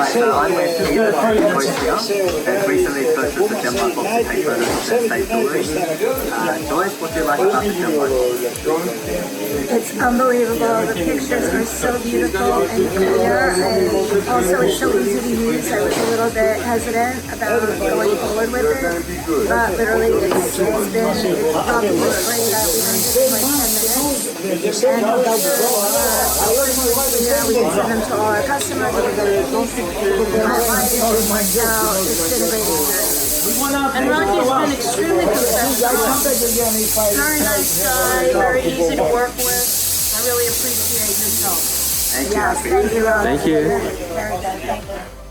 I'm with Edith and Joyce here, and recently purchased the GemLightbox to take photos of their state jewellery. Joyce, what do you like about the GemLightbox? It's unbelievable. The pictures are so beautiful and clear, and also it's so easy to use. I was a little bit hesitant about going forward with it, but literally it's probably great. We used it like 10 minutes, and also we can send them to all our customers. And Rocky's been extremely professional. Very nice guy, very easy to work with. I really appreciate his help. Thank you. Yes, thank you, Rob. Thank you. Very good. Thank you.